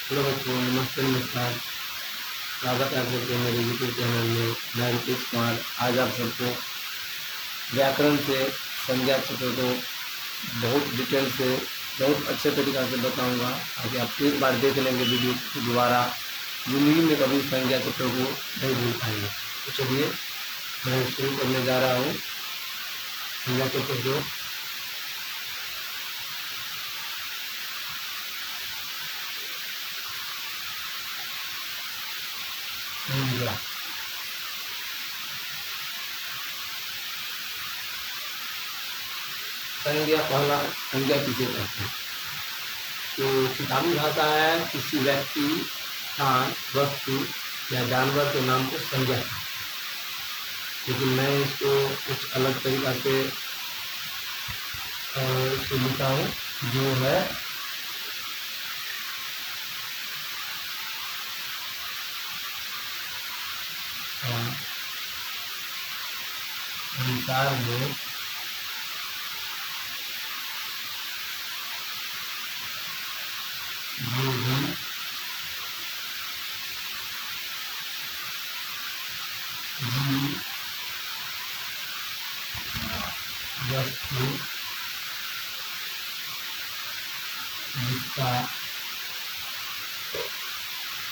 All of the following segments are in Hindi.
हेलो बच्चों, नमस्ते नमस्कार। स्वागत है आप सबके मेरे यूट्यूब चैनल में। मैं रितेश कुमार आज आप सबको व्याकरण से संज्ञा क्षेत्र को बहुत डिटेल से बहुत अच्छे तरीक़ा से बताऊंगा ताकि आप एक बार देख लेंगे वीडियो को दोबारा ज़िंदगी में कभी संज्ञा क्षेत्र को नहीं भूल पाएंगे। तो चलिए मैं शुरू करने जा रहा हूँ संज्ञा क्षेत्र को। संज्ञा संज्ञा पहला संज्ञा किसे कहते हैं? तो किताबी भाषा है किसी व्यक्ति, स्थान, वस्तु या जानवर के नाम को संज्ञा कहते हैं। लेकिन मैं इसको कुछ अलग तरीक़ा से इसको लिखा हूँ जो है संसार में जो भी जीव वस्तु जिसका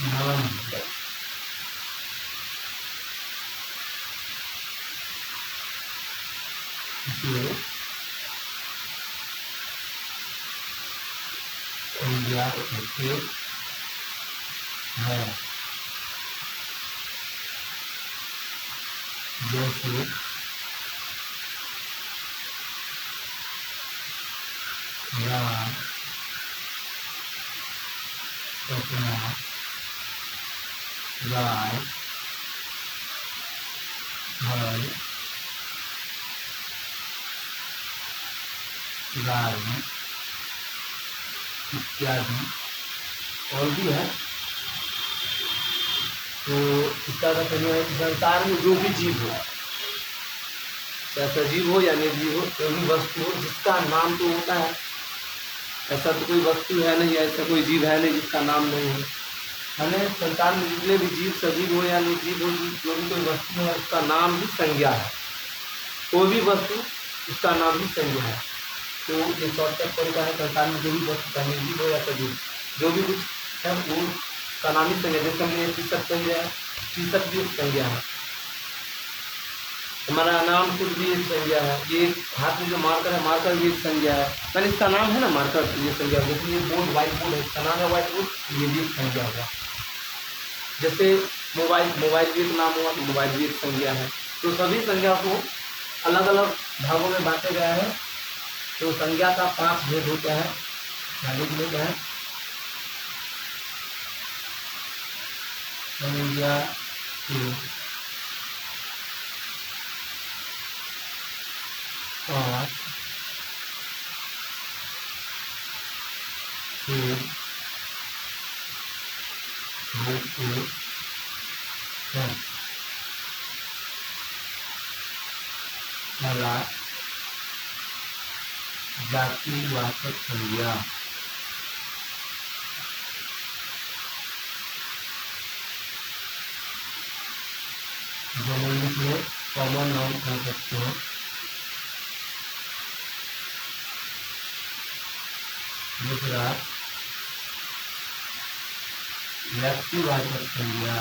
नाम है जो संज्ञा कहते हैं। जैसे राम, सपना, गाय, घर, गाड़ी इत्यादि और भी है। तो इसका मतलब है कि संसार में जो भी जीव हो, चाहे सजीव हो या निर्जीव हो, कोई भी वस्तु हो जिसका नाम तो होता है। ऐसा तो कोई वस्तु है नहीं, ऐसा कोई जीव है नहीं जिसका नाम नहीं है। हमें संसार में जितने भी जीव सजीव हो या निर्जीव हो, जो भी कोई वस्तु है उसका नाम भी संज्ञा है। कोई भी वस्तु उसका नाम भी संज्ञा है। तो ये शॉर्टकट तरीका है, संसार में जो भी वस्तु का निर्जीव हो या सजीव जो भी कुछ है वो का नाम ही संज्ञा। जैसे हमने टी-शर्ट पहन है, टी-शर्ट भी एक संज्ञा है। हमारा नाम खुद भी एक संज्ञा है। ये हाथ में जो मार्कर है, मार्कर भी एक संज्ञा है। मैंने इसका नाम है ना मार्कर, तो ये संज्ञा। जैसे ये बोर्ड व्हाइट बोर्ड है, इसका नाम है व्हाइट बोर्ड, ये भी एक संज्ञा होगा। जैसे मोबाइल भी एक नाम हुआ, तो मोबाइल भी एक संज्ञा है। तो सभी संज्ञा को अलग अलग भागों में बांटे गया है। तो संज्ञा का 5 भेद होता है। भेद है संज्ञा के 5 भेद होते हैं। पहला जातिवाचक संज्ञा। इंग्लिश में कॉमन नाउन कह सकते हैं। दूसरा व्यक्तिवाचक संज्ञा।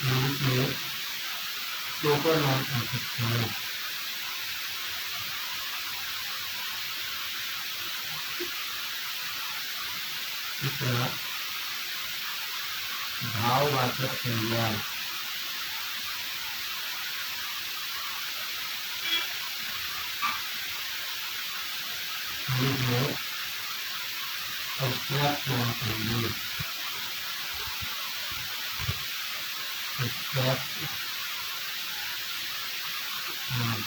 इंग्लिश में प्रॉपर नाउन कह सकते हैं। तीसरा भाववाचक संज्ञा। इंग्लिश में abstract नाउन कहेंगे। abstract नाउन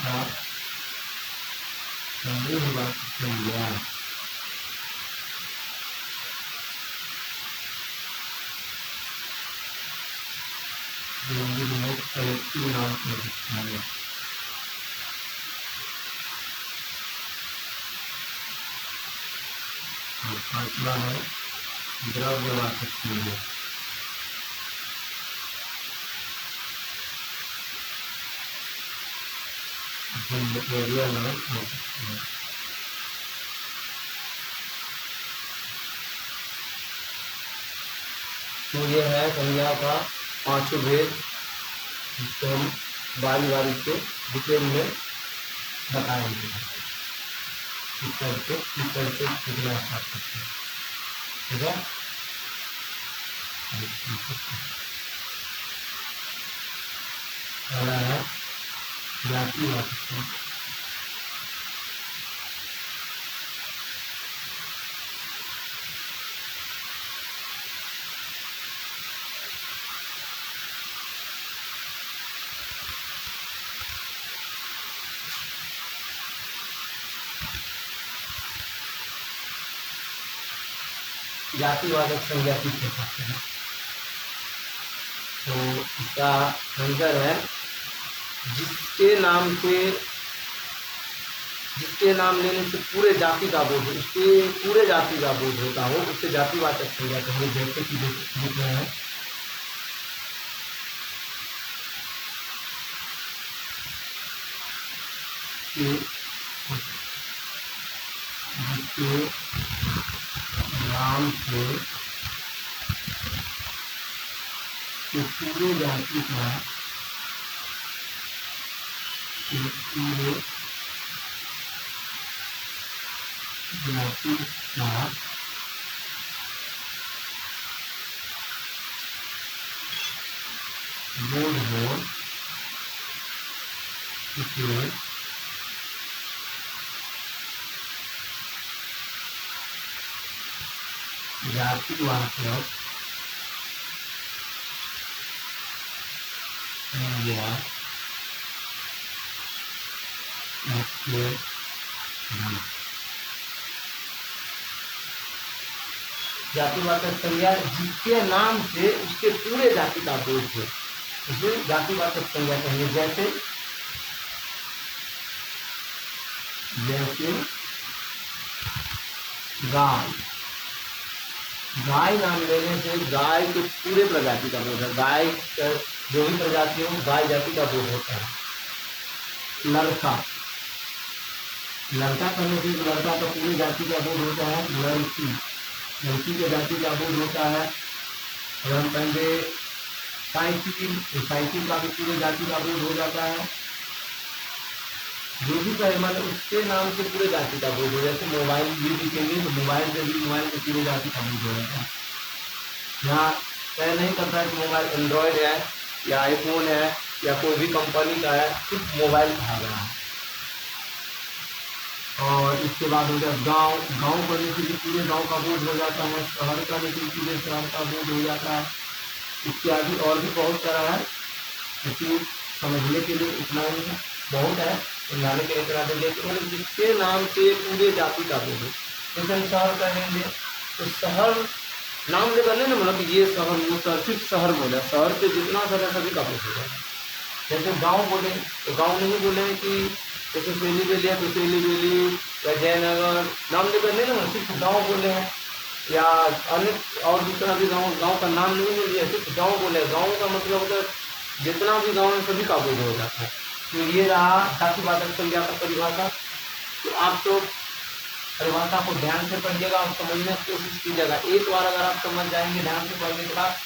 का समूहवाचक संज्ञा। हिंदी में व्यक्ति नाम से दिखाया। पांचवा है द्रव्यवाचक संज्ञा। एरिया नाम हो सकते हैं। तो ये है संज्ञा का पांचों भेद, जिसको हम बारी बारी से डिटेल में बताएंगे। इस तरह से सीखना स्टार्ट करते हैं, ठीक है। पहला है जातिवाचक संज्ञा। जातिवाचक संज्ञा किसको कहते हैं? तो इसका आंसर है जिसके नाम लेने से पूरे जाति का बोध हो, उसके पूरे जाति का बोध होता हो, उससे जातिवाचक संज्ञा कहेंगे। जैसे कि देख रहे हैं कि जिसके नाम से पूरे जाति का पूरे जाति का बोध हो, इसलिए जातिवाचक संज्ञा जातिवाचक संज्ञा जिसके नाम से उसके पूरे जाति का बोध हो, उसे जातिवाचक संज्ञा कहेंगे। जैसे गाय नाम लेने से गाय के पूरे प्रजाति का बोध है। गाय जो भी प्रजाति हो, गाय जाति का बोध होता है। लड़का कहने से लड़का का पूरी जाति का बोध होता है। लड़की के जाति का बोध होता है। अगर हम कहेंगे साइकिल का भी पूरे जाति का बोध हो जाता है। जो भी कहे मतलब उसके नाम से पूरे जाति का बोध हो। जैसे मोबाइल भी दिखेंगे तो मोबाइल के पूरे जाति का बोध हो जाता है। यहाँ तय नहीं करता है कि मोबाइल एंड्रॉयड है या आईफोन है या कोई भी कंपनी का है, सिर्फ मोबाइल कहा गया है। और इसके बाद हो गया गांव करने के लिए पूरे गांव का बोध हो जाता है। शहर करने के लिए पूरे शहर का बोध हो जाता है। इत्यादि और भी बहुत सारा है, लेकिन समझने के लिए इतना ही बहुत है, समझाने के लिए इतना देंगे। मतलब जिसके नाम से पूरे जाति का बोध हो। जैसे हम शहर कहेंगे तो शहर नाम लेकर नहीं ना, मतलब ये शहर वो शहर, सिर्फ शहर बोले, शहर पे जितना शहर है सभी का बोध हो जाएगा। जैसे गाँव बोले तो गाँव नहीं बोले कि जैसे सेली बेली है तो सेली बेली या जयनगर, नाम लेकर नहीं ना, सिर्फ गाँव बोले हैं। या अन्य और दूसरा भी गांव का नाम नहीं बोल दिया, सिर्फ गांव बोले। गांव का मतलब होता है जितना भी गांव है सभी का बोध हो जाता है। तो ये रहा जातिवाचक संज्ञा का परिभाषा। तो आप तो परिभाषा को ध्यान से पढ़िएगा और समझने की कोशिश कीजिएगा। एक बार अगर आप समझ जाएंगे ध्यान से पढ़ने के बाद,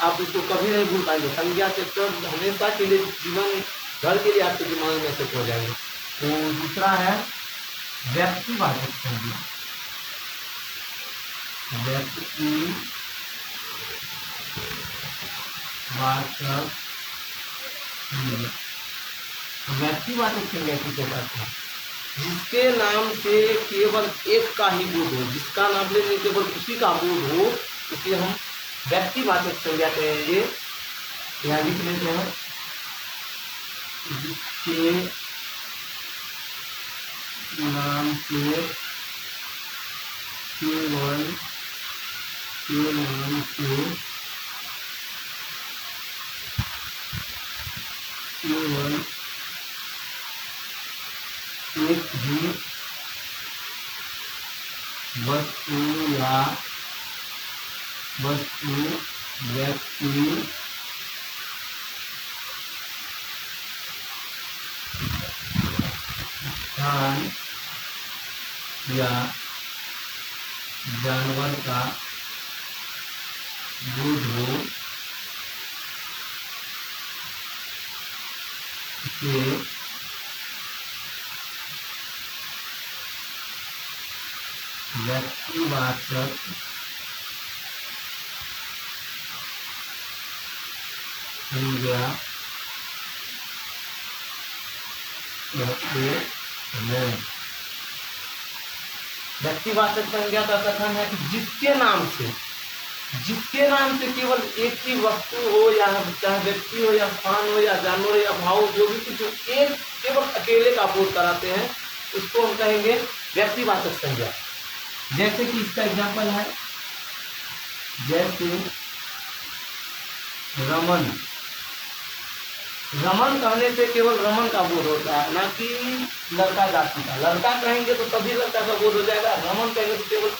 आप इसको कभी नहीं भूल पाएंगे। संज्ञा के शब्द हमेशा के लिए जीवन भर के लिए आपके दिमाग में सेट हो जाएंगे। तो दूसरा है व्यक्तिवाचक संज्ञा। व्यक्तिवाचक संज्ञा किसे कहते हैं? जिसके नाम से केवल एक का ही बोध हो, जिसका नाम लेने केवल उसी का बोध हो, उसे हम व्यक्तिवाचक संज्ञा कहेंगे। यहाँ लिख लेते हैं, जिसके नाम से केवल केवल एक ही वस्तु या व्यक्ति स्थान या जानवर का बोध हो इसे व्यक्तिवाचक संज्ञा कहते हैं। व्यक्तिवाचक संज्ञा का कथन है कि जिसके नाम से केवल एक ही वस्तु हो या चाहे व्यक्ति हो या स्थान हो या जानवर हो या भाव हो, जो भी कुछ एक केवल अकेले का बोध कराते हैं, उसको हम कहेंगे व्यक्तिवाचक संज्ञा। जैसे कि इसका एग्जाम्पल है, जैसे रमन कहने से केवल रमन का बोध होता है, ना कि लड़का जाति का। लड़का कहेंगे तो तभी लड़का का बोध हो जाएगा, रमन कहेंगे तो केवल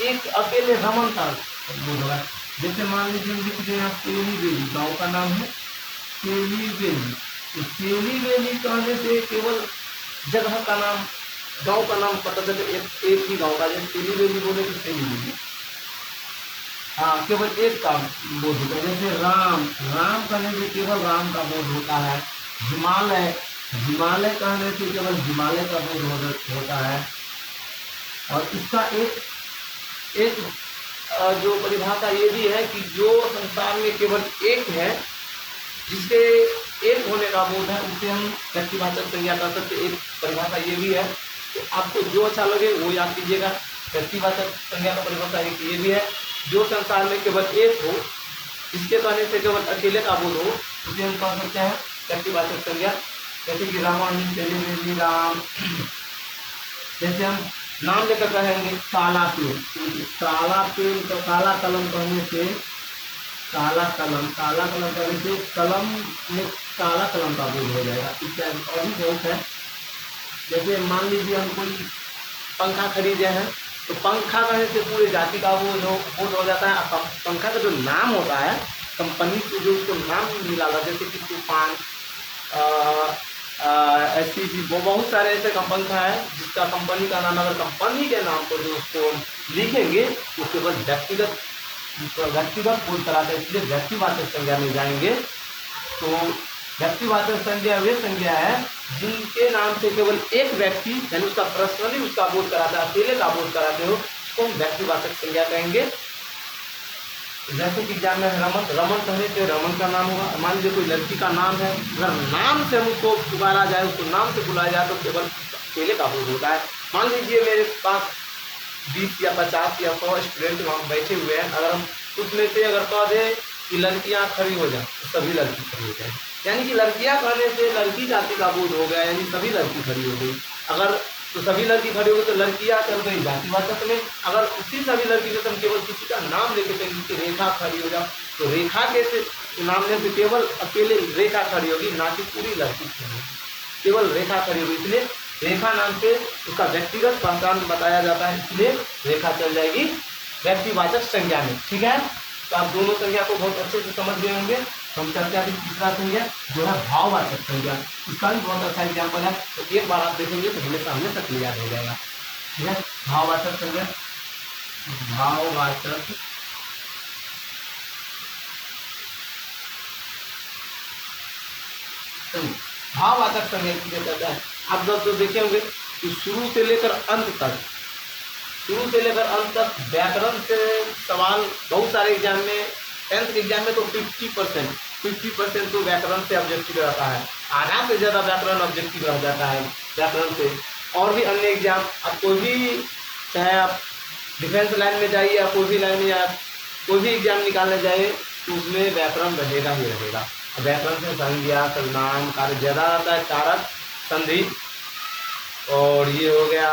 एक अकेले रमन का बोध होगा। जैसे मान लीजिए हम लिख दें सेली बेली, गाँव का नाम है सेली बेली, तो सेली बेली कहने से केवल जगह का नाम, गांव का नाम पता चले, एक ही गांव का। जैसे सेली बेली बोले तो सेली बेली, हाँ, केवल एक का बोध होता है। जैसे राम कहने से केवल राम का बोध होता है। हिमालय कहने से केवल हिमालय का बोध होता है। और इसका एक जो परिभाषा ये भी है कि जो संसार में केवल एक है, जिसके एक होने का बोध है, उसे हम व्यक्तिवाचक संज्ञा कर सकते। एक परिभाषा ये भी है, तो आपको जो अच्छा लगे वो याद कीजिएगा। व्यक्तिवाचक संज्ञा का परिभाषा एक ये भी है, जो संसार में केवल एक हो, जिसके कहने से केवल अकेले का बोध हो, उसे हम कह सकते हैं व्यक्तिवाचक संज्ञा। जैसे कि रमन, सेली, राम। जैसे हम नाम लेकर कहेंगे काला पेन, तो काला कलम कहने से काला कलम कहने से कलम में काला कलम का बोध हो जाएगा। इत्यादि और भी बहुत है। जैसे मान लीजिए हम कोई पंखा खरीदे हैं, तो पंखा कहने से पूरे जाति का बोध हो जाता है। पंखा का जो नाम होता है, कंपनी से जो उसको नाम मिला, जैसे कि तूफान, ऐसी चीज बहुत सारे ऐसे पंखा है जिसका कंपनी का नाम, अगर कंपनी के नाम पर जो उसको लिखेंगे तो केवल व्यक्तिगत बोध कराते हैं। इसलिए व्यक्तिवाचक संज्ञा में जाएंगे तो व्यक्तिवाचक संज्ञा वे संज्ञा है जिनके नाम से केवल एक व्यक्ति, यानी उसका पर्सनली उसका बोध कराता है, अकेले का बोध कराते हो, उसको हम व्यक्तिवाचक संज्ञा कहेंगे। जैसे कि एग्जाम में रमन कहने से रमन का नाम होगा। मान लीजिए कोई लड़की का नाम है, अगर नाम से हम उसको पुकारा जाए, उसको नाम से बुलाया जाए, तो केवल अकेले का बोध होता है। मान लीजिए मेरे पास 20 या 50 या 100 स्टूडेंट वहाँ बैठे हुए हैं, अगर हम उसमें से अगर कह दें कि लड़कियाँ खड़ी हो जाए, तो सभी लड़की खड़ी हो जाए, यानी कि लड़कियाँ कहने से लड़की जाति का बोध हो गया, यानी सभी लड़की खड़ी हो गई। अगर तो सभी लड़की खड़ी हो गई तो लड़कियाँ चल गई जातिवाचक में। अगर उसी सभी लड़की से हम केवल किसी का नाम लेके कहेंगे कि रेखा खड़ी हो जाओ, तो रेखा के नाम लेने से केवल अकेले रेखा खड़ी होगी, ना कि पूरी लड़की खड़ी होगी, केवल रेखा खड़ी होगी। इसलिए रेखा नाम से उसका व्यक्तिगत पहचान बताया जाता है, इसलिए रेखा चल जाएगी व्यक्तिवाचक संज्ञा में। ठीक है, तो आप दोनों संज्ञा को बहुत अच्छे से समझ गए होंगे। हम चर्चा की तीसरा संज्ञा जो है भाववाचक संज्ञा, इसका भी बहुत अच्छा एग्जाम्पल है, तो एक बार आप देखेंगे तो हमेशा क्लियर हो जाएगा। ठीक है, भाववाचक संज्ञा, भाववाचक संज्ञा किसे कहता है। आप जब तो देखे होंगे कि शुरू से लेकर अंत तक व्याकरण से सवाल बहुत सारे एग्जाम में, 10th एग्जाम में तो 50% तो व्याकरण से ऑब्जेक्टिव रहता है, आधा से ज़्यादा व्याकरण ऑब्जेक्टिव रह जाता है व्याकरण से। और भी अन्य एग्जाम, आप कोई भी, चाहे आप डिफेंस लाइन में जाइए या कोई भी लाइन में, या कोई भी एग्जाम निकालने जाइए, तो उसमें व्याकरण रहेगा ही रहेगा। व्याकरण से संज्ञा, सर्वनाम, कार्य ज़्यादा आता है, कारक, संधि, और ये हो गया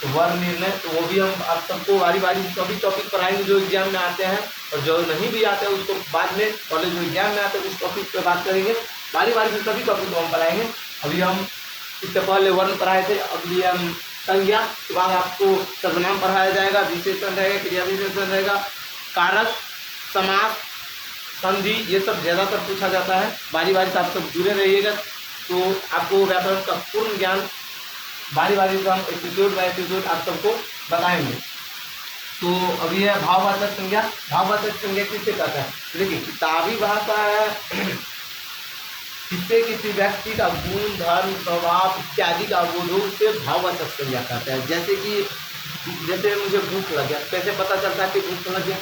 वर्ण निर्णय। तो वो भी हम आप सबको बारी सभी टॉपिक पढ़ाएंगे जो एग्जाम में आते हैं, और जो नहीं भी आते हैं उसको बाद में कॉलेज में एग्जाम में आते हैं उस टॉपिक पे बात करेंगे। बारी बारी से सभी टॉपिक को हम पढ़ाएंगे। अभी हम इससे पहले वर्ण पढ़ाए थे, अभी हम संज्ञा के बाद आपको सर्वनाम पढ़ाया जाएगा, विशेषण रहेगा, क्रिया विशेषण रहेगा, कारक, समास, संधि, ये सब ज़्यादातर पूछा जाता है। बारी बारी से आप सब जुड़े रहिएगा तो आपको व्याकरण का पूर्ण ज्ञान बारी बारी से हम एपिसोड बाय एपिसोड आप सबको बताएंगे। तो अभी है भाववाचक संज्ञा। भाववाचक संज्ञा किससे कहता है? देखिए, किताबी भाषा है इससे किसी व्यक्ति का गुण, धर्म, स्वभाव इत्यादि का बोधों से भाववाचक संज्ञा कहता है। जैसे मुझे भूख लग गया, कैसे पता चलता है कि भूख लग गया?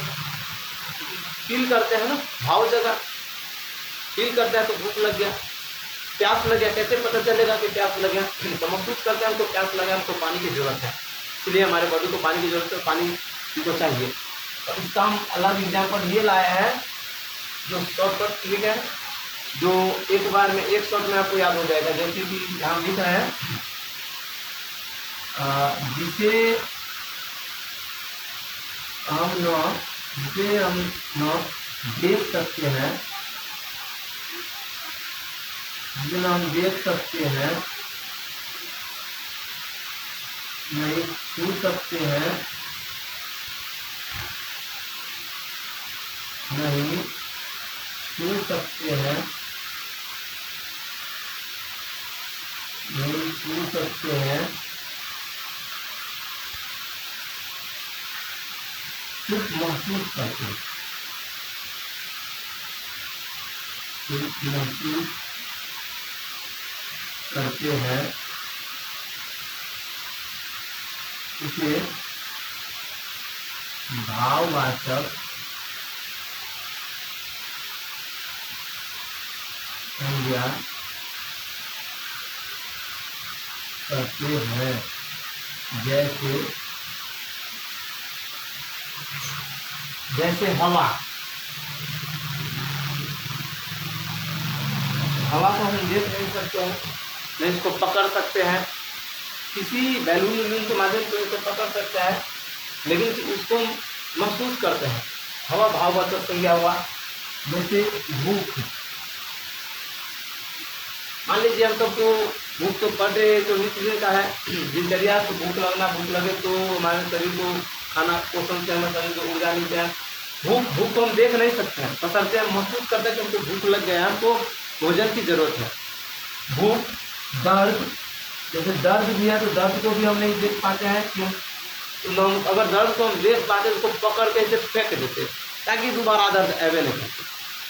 फील करते हैं ना, भाव जगह फील करते हैं तो भूख लग गया। प्यास लग गया, कैसे पता चलेगा कि प्यास लग गया? तो महसूस करते हैं हमको प्यास लगा, हमको पानी की जरूरत है, इसलिए हमारे बॉडी को पानी की जरूरत है, पानी को चाहिए। तो इसका हम अलग एग्जाम्पल ये लाया है जो शॉर्टकट ट्रिक है, जो एक बार में एक शॉट में आपको याद हो जाएगा। जैसे कि हम लिख रहे हैं जिसे हम न देख सकते हैं, जिसे हम देख सकते हैं, नहीं छू सकते हैं, नहीं छू सकते हैं, नहीं छू सकते हैं, सिर्फ महसूस करते हैं, सिर्फ महसूस करते हैं, इसे भाववाचक संज्ञा करते हैं। जैसे हवा को हम देख नहीं सकते हैं, नहीं इसको पकड़ सकते हैं, किसी बैलून के माध्यम से इसे पकड़ सकता है, लेकिन उसको महसूस करते हैं। हवा भाववाचक संज्ञा हुआ। जैसे भूख, मान लीजिए हम सबको भूख तो पर डे 24 दिन का है दिनचर्या, तो भूख लगे तो हमारे शरीर को खाना पोषण से हमारे शरीर को ऊर्जा मिलती है। भूख को हम देख नहीं सकते हैं, बशर्ते हम महसूस करते हैं कि हमको भूख लग गया है, हमको भोजन की जरूरत है। भूख, दर्द, जैसे दर्द भी है तो दर्द को भी हम नहीं देख पाते हैं क्यों? तो अगर दर्द को हम देख पाते तो पकड़ के इसे फेंक देते ताकि दोबारा दर्द आवे नहीं करते,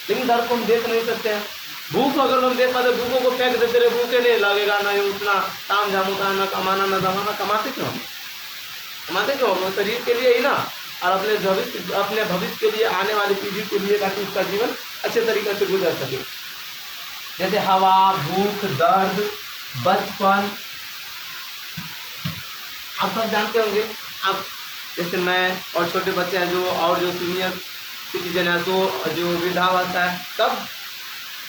लेकिन दर्द को हम देख नहीं सकते हैं। भूख अगर हम देख पाते, भूखों को फेंक देते रहे, भूखे नहीं लगेगा, ना ही उतना काम झाम होता है, ना कमाना ना दमाना। कमाते क्यों? शरीर के लिए ही ना, और अपने भविष्य के लिए, आने वाली पीढ़ी के लिए, ताकि उसका जीवन अच्छे तरीके से गुजर सके। जैसे हवा, भूख, दर्द, बचपन, आप सब जानते होंगे। अब जैसे मैं और छोटे बच्चे हैं जो सीनियर सिटीजन है, तो जो वृद्धावस्था है, तब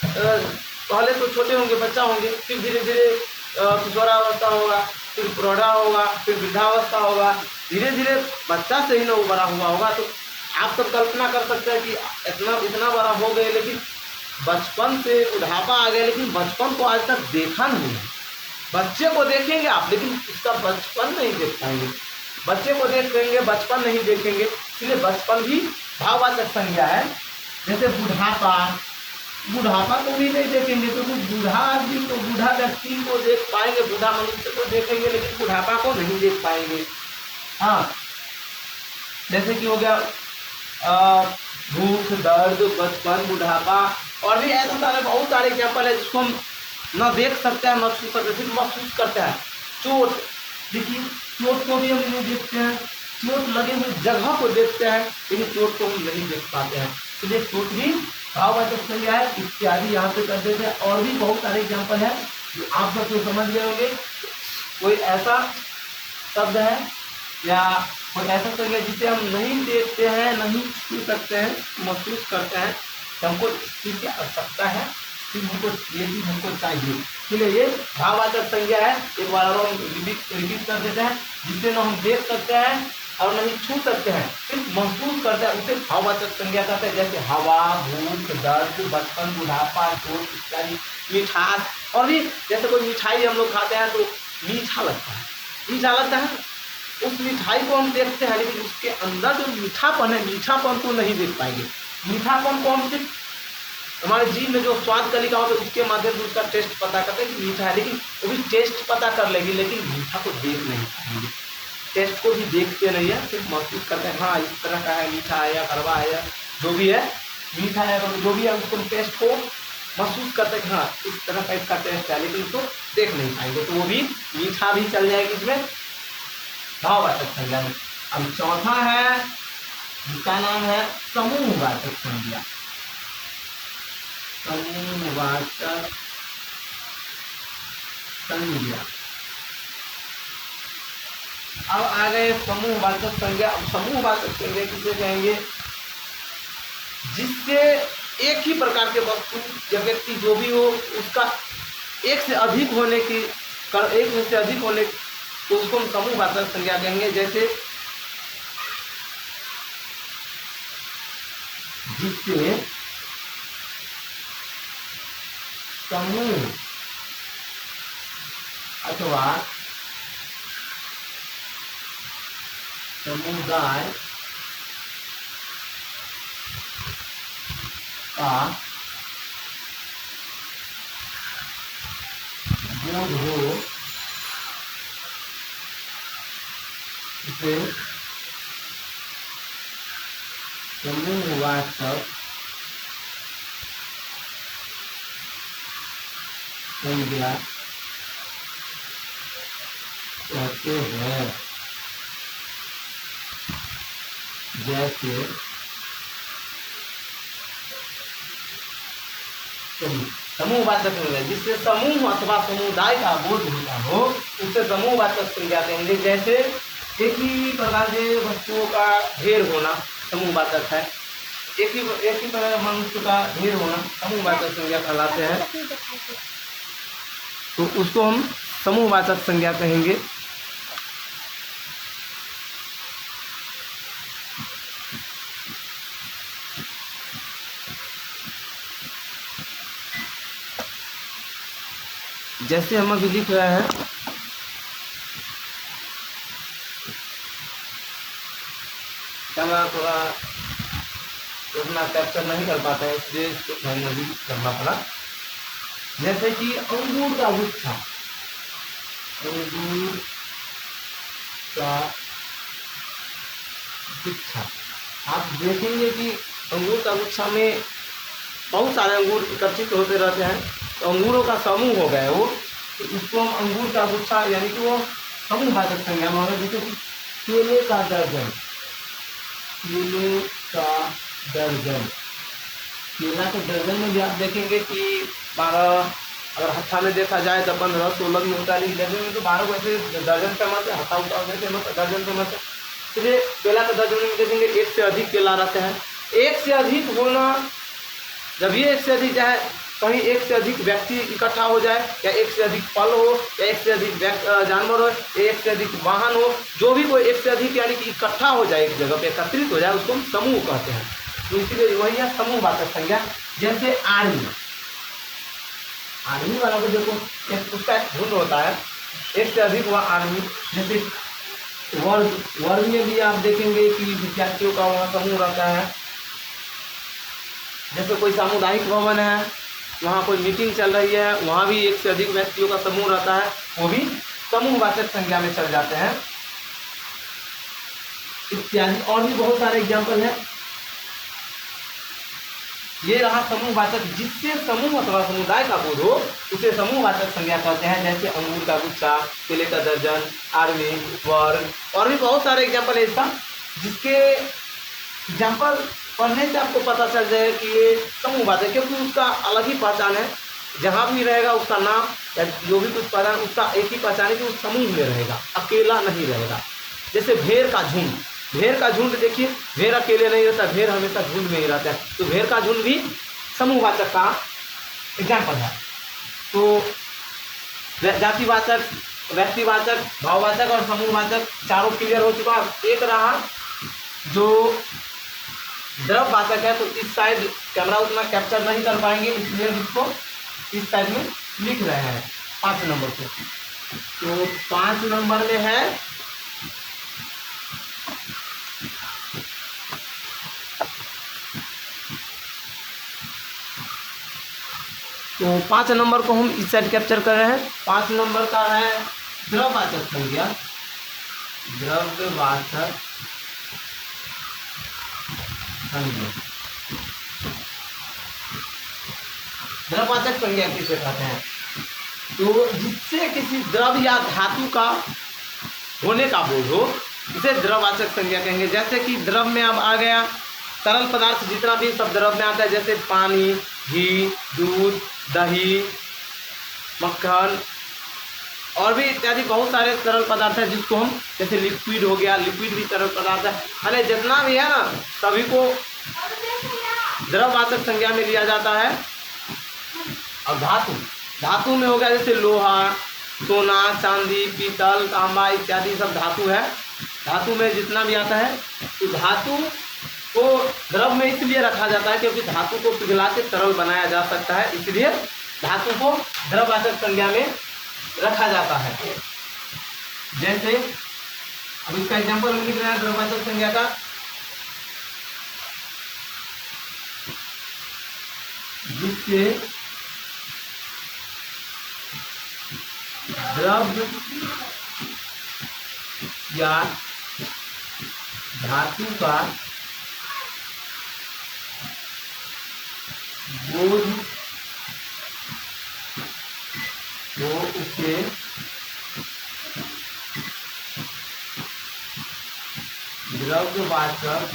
पहले तो छोटे होंगे, बच्चा होंगे, फिर धीरे धीरे किशोरावस्था होगा, फिर प्रौढ़ा होगा, फिर वृद्धावस्था होगा, धीरे धीरे बच्चा से ही ना वो बड़ा हुआ होगा। तो आप सब कल्पना कर सकते हैं कि इतना बड़ा हो गए, लेकिन बचपन से बुढ़ापा आ गया, लेकिन बचपन को आज तक देखा नहीं है। बच्चे को देखेंगे आप, लेकिन उसका बचपन नहीं देख पाएंगे। बच्चे को देखेंगे, बचपन नहीं देखेंगे, इसलिए बचपन भी भाववाचक संज्ञा है। जैसे बुढ़ापा को भी नहीं देखेंगे, तो बूढ़ा आदमी को, बूढ़ा व्यक्ति को देख पाएंगे, बूढ़ा मनुष्य को देखेंगे, लेकिन बुढ़ापा को नहीं देख पाएंगे। हाँ, जैसे कि हो गया भूख, दर्द, बचपन, बुढ़ापा, और भी ऐसे सारे बहुत सारे एग्जाम्पल है जिसको हम न देख सकते हैं, न छू सकते, सिर्फ महसूस करते हैं। चोट, देखिए चोट को भी हम नहीं देखते हैं, चोट लगे हुए जगह को देखते हैं, लेकिन चोट को हम नहीं देख पाते हैं, इसलिए चोट भी भाववाचक संज्ञा है। इत्यादि यहाँ पे कर देते हैं, और भी बहुत सारे एग्जाम्पल है जो आप सब तो समझ गए होंगे। कोई ऐसा शब्द है या कोई ऐसा संज्ञा जिसे हम नहीं देखते हैं, नहीं छू सकते हैं, महसूस करते हैं, तो हमको इस चीज़ की आवश्यकता है, फिर हमको ये चीज़ हमको चाहिए, इसलिए ये भाववाचक संज्ञा है। एक बार और हम रिपीट कर देते हैं। जिसे न हम देख सकते हैं, और नहीं छू सकते हैं, सिर्फ महसूस करते हैं, उसे भाववाचक संज्ञा कहते हैं। जैसे हवा, भूख, दर्द, बचपन, बुढ़ापा, शोक इत्यादि, मिठास। और भी जैसे कोई मिठाई हम लोग खाते हैं तो मीठा लगता है, मीठा लगता है, उस मिठाई को हम देखते हैं लेकिन उसके अंदर जो मीठापन है, मीठापन को नहीं देख पाएंगे। मीठापन को हम सिर्फ हमारे जीभ में जो स्वाद कलिका होता है उसके माध्यम से उसका टेस्ट पता करते हैं कि मीठा है, लेकिन वो भी टेस्ट पता कर लेगी लेकिन मीठा को देख नहीं पाएंगे। टेस्ट को भी देखते नहीं है, सिर्फ महसूस करते हैं हाँ इस तरह का है, मीठा है या कड़वा है या जो भी है, मीठा है जो भी है, उसको टेस्ट को महसूस करते हैं हाँ इस तरह का इसका टेस्ट है, लेकिन उसको देख नहीं पाएंगे। तो वो भी मीठा भी चल जाएगी इसमें, भाववाचक संज्ञा में। अब चौथा है जिसका नाम है समूहवाचक संज्ञा। समूहवाचक संज्ञा। अब आ गए समूहवाचक संज्ञा। अब समूहवाचक संज्ञा किसे कहेंगे? जिससे एक ही प्रकार के वस्तु या व्यक्ति जो भी हो उसका एक से अधिक होने तो उसको हम समूहवाचक संज्ञा कहेंगे। जैसे जिससे समूह अथवा समुदाय का बोध हो, इसे समूहवाचक संज्ञा कहते हैं। जैसे समूहवाचक संज्ञा जिससे समूह अथवा समुदाय का बोध होता हो उससे समूहवाचक संज्ञा कहेंगे। जैसे एक ही प्रकार के वस्तुओं का ढेर होना समूहवाचक है, एक ही प्रकार मनुष्य का ढेर होना समूहवाचक संज्ञा कहलाते हैं, तो उसको हम समूहवाचक संज्ञा कहेंगे। जैसे हम अभी लिख रहे हैं कैमरा थोड़ा उतना कैप्चर नहीं कर पाते हैं इसलिए इसको ध्यान भी करना पड़ा। जैसे कि अंगूर का गुच्छा, अंगूर का गुच्छा, आप देखेंगे कि अंगूर का गुच्छा में बहुत सारे अंगूर एकत्रित होते रहते हैं, तो अंगूरों का समूह हो गया वो, तो इसको हम अंगूर का गुच्छा यानी कि वो समूहवाचक संज्ञा में होगा। जैसे कि केले का दर्जन, केले का दर्जन, केला के दर्जन में भी आप देखेंगे कि 12, अगर हत्था में देखा जाए तो 15-16 भी होता है, लेकिन दर्जन में तो 12 को ऐसे दर्जन पे मत हत्था उठा देते मत दर्जन पे मत। इसलिए केला के दर्जन में देखेंगे एक से अधिक केला रहते हैं। एक से अधिक होना, जब ये एक से अधिक चाहे कहीं एक से अधिक व्यक्ति इकट्ठा हो जाए, या एक से अधिक फल हो, या एक से अधिक जानवर हो, या एक से अधिक वाहन हो, जो भी कोई एक से अधिक यानी कि इकट्ठा हो जाए, एक जगह पे एकत्रित हो जाए, उसको हम समूह कहते हैं। तो इसीलिए वही है समूहवाचक संज्ञा। जैसे आर्मी, आर्मी वाला को देखो उसका एक झुंड होता है, एक से अधिक हुआ आर्मी। जैसे वर्ग में भी आप देखेंगे कि विद्यार्थियों का वहाँ समूह रहता है। जैसे कोई सामुदायिक भवन है, वहाँ कोई मीटिंग चल रही है, वहाँ भी एक से अधिक व्यक्तियों का समूह रहता है, वो भी समूहवाचक संज्ञा में चल जाते हैं इत्यादि। और भी बहुत सारे एग्जाम्पल हैं। ये रहा समूहवाचक जिससे समूह अथवा समुदाय का बोध हो उसे समूहवाचक संज्ञा कहते हैं। जैसे अंगूर का गुच्छा, केले का दर्जन, आर्मी, वर्ग, और भी बहुत सारे एग्जाम्पल है इसका, जिसके एग्जाम्पल पढ़ने से आपको पता चल जाए कि ये समूहवाचक, क्योंकि उसका अलग ही पहचान है। जहाँ भी रहेगा उसका नाम या जो भी कुछ पहचान उसका एक ही पहचान है कि उस समूह में रहेगा, अकेला नहीं रहेगा। जैसे भेड़ का झुंड, भेड़ का झुंड देखिए, भेड़ अकेले नहीं रहता, भेड़ हमेशा झुंड में ही रहता है, तो भेड़ का झुंड भी समूहवाचक का एग्जाम्पल है। तो जातिवाचक व्यक्तिवाचक, भाववाचक और समूहवाचक चारों क्लियर हो चुका। अब एक रहा जो द्रववाचक है, तो इस साइड कैमरा उतना कैप्चर नहीं कर पाएंगे, इसलिए इसको इस साइड में लिख रहे हैं 5 नंबर को। तो 5 नंबर में है तो 5 नंबर को हम इस साइड कैप्चर कर रहे हैं। 5 नंबर का है द्रववाचक संज्ञा, द्रव्यवाचक संज्ञा। द्रववाचक संज्ञा किसे कहते हैं? तो जिससे किसी द्रव या धातु का होने का बोध हो, इसे द्रववाचक संज्ञा कहेंगे। जैसे कि द्रव में अब आ गया तरल पदार्थ, जितना भी सब द्रव में आता है, जैसे पानी, घी, दूध, दही, मक्खन और भी इत्यादि बहुत सारे तरल पदार्थ हैं जिसको हम, जैसे लिक्विड हो गया, लिक्विड भी तरल पदार्थ है, अरे जितना भी है ना सभी को द्रववाचक संज्ञा में लिया जाता है। अब धातु, धातु में हो गया जैसे लोहा, सोना, चांदी, पीतल, तांबा इत्यादि सब धातु है। धातु में जितना भी आता है, तो धातु को द्रव में इसलिए रखा जाता है क्योंकि धातु को पिघला के तरल बनाया जा सकता है, इसलिए धातु को द्रववाचक संज्ञा में रखा जाता है। जैसे अब इसका एग्जांपल लिख रहे हैं द्रववाचक संज्ञा का, जिससे द्रव या धातु का बोध तो उसे द्रव्यवाचक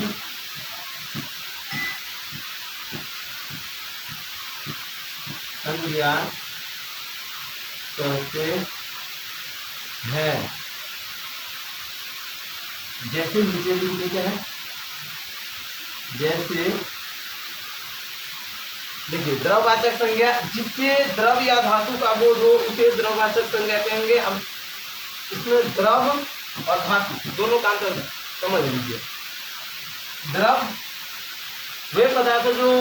संज्ञा कहते हैं। जैसे नीचे लिख देते हैं, जैसे देखिए द्रववाचक संज्ञा, जिससे द्रव या धातु का बोध हो उसे द्रववाचक संज्ञा कहेंगे। अब इसमें द्रव और धातु दोनों का अंतर समझ लीजिए। द्रव वे पदार्थ जो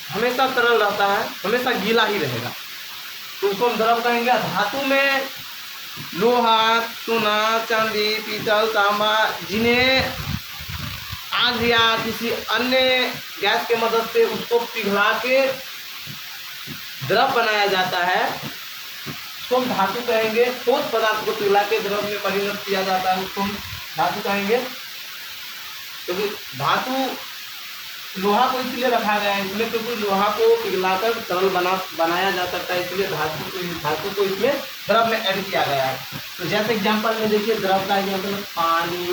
हमेशा तरल रहता है, हमेशा गीला ही रहेगा, तो उसको हम द्रव कहेंगे। धातु में लोहा, सोना, चांदी, पीतल, तांबा, जिन्हें आग या किसी अन्य गैस के मदद से उसको पिघला के द्रव बनाया जाता है, उसको हम धातु कहेंगे। ठोस पदार्थ को पिघला के द्रव में परिणत किया जाता है, उसको हम धातु कहेंगे। क्योंकि धातु, लोहा को इसलिए रखा गया है इसलिए क्योंकि लोहा को पिघलाकर तरल बनाया जा सकता है, इसलिए धातु को इसमें द्रव में ऐड किया गया है। तो जैसे एग्जांपल में देखिए, द्रव का एग्जांपल है पानी,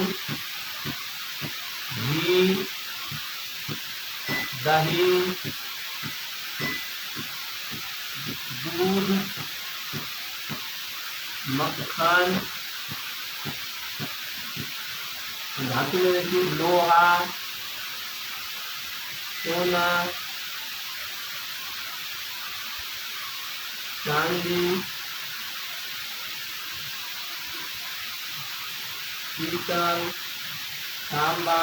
घी, दही, दूध, मक्खन। धातु में देखिए लोहा, सोना, चांदी, पीतल, तांबा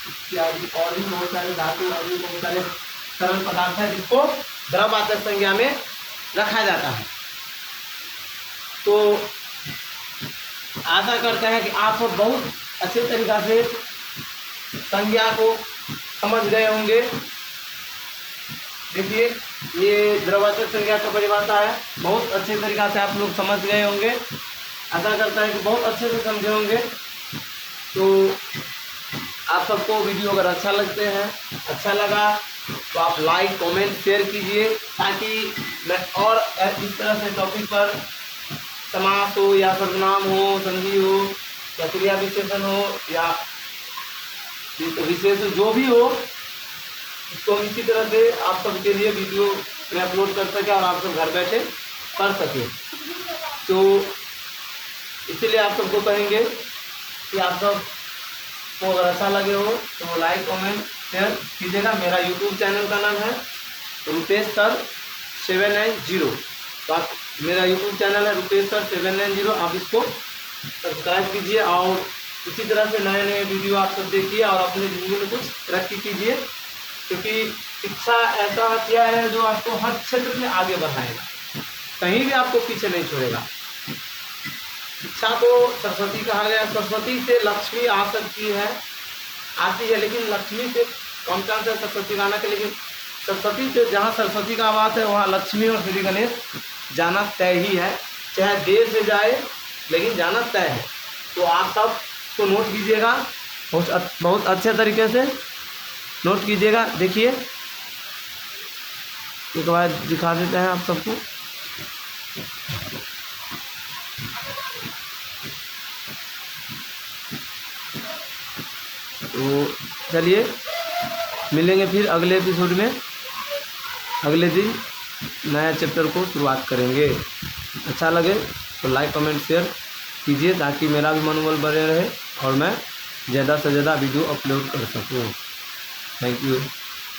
इत्यादि और भी बहुत सारे धातु और भी बहुत सारे तरल पदार्थ है जिसको द्रववाचक संज्ञा में रखा जाता है। तो आशा करते हैं कि आप सब बहुत अच्छे तरीक़ा से संज्ञा को समझ गए होंगे। देखिए ये द्रववाचक संज्ञा का परिभाषा है, बहुत अच्छे तरीक़ा से आप लोग समझ गए होंगे। आशा करता है कि बहुत अच्छे से समझे होंगे। तो आप सबको वीडियो अगर अच्छा लगा तो आप लाइक, कमेंट, शेयर कीजिए, ताकि मैं और इस तरह से टॉपिक पर समास हो या सर्वनाम हो, संधि हो या क्रिया विशेषण हो या विशेष जो भी हो, उसको हम इसी तरह से आप सबके लिए वीडियो में अपलोड कर सके और आप सब घर बैठे कर सके। तो इसीलिए आप सबको कहेंगे कि आप सब को अगर अच्छा लगे हो तो लाइक, कमेंट, शेयर कीजिएगा। मेरा यूट्यूब चैनल का नाम है रुपेश सर 790। तो आप मेरा यूट्यूब चैनल है रुपेश सर 790, आप इसको सब्सक्राइब कीजिए और इसी तरह से नए नए वीडियो आप सब देखिए और अपनी ज़िंदगी में कुछ तरक्की कीजिए, क्योंकि शिक्षा ऐसा हथियार है जो आपको हर क्षेत्र में आगे बढ़ाएगा, कहीं भी आपको पीछे नहीं छोड़ेगा। शिक्षा को सरस्वती कहा गया, सरस्वती से लक्ष्मी आ सकती है, आती है, लेकिन लक्ष्मी से कौन सा सरस्वती गाना के, लेकिन सरस्वती से जहाँ सरस्वती का आवाज़ है वहाँ लक्ष्मी और श्री गणेश जाना तय ही है, चाहे देर से जाए लेकिन जाना तय है। तो आप सब को नोट कीजिएगा, बहुत अच्छे तरीके से नोट कीजिएगा। देखिए एक बार दिखा देते हैं आप सबको। तो चलिए मिलेंगे फिर अगले एपिसोड में, अगले दिन नया चैप्टर को शुरुआत करेंगे। अच्छा लगे तो लाइक कमेंट शेयर कीजिए ताकि मेरा भी मनोबल बने रहे और मैं ज़्यादा से ज़्यादा वीडियो अपलोड कर सकूँ। Thank you.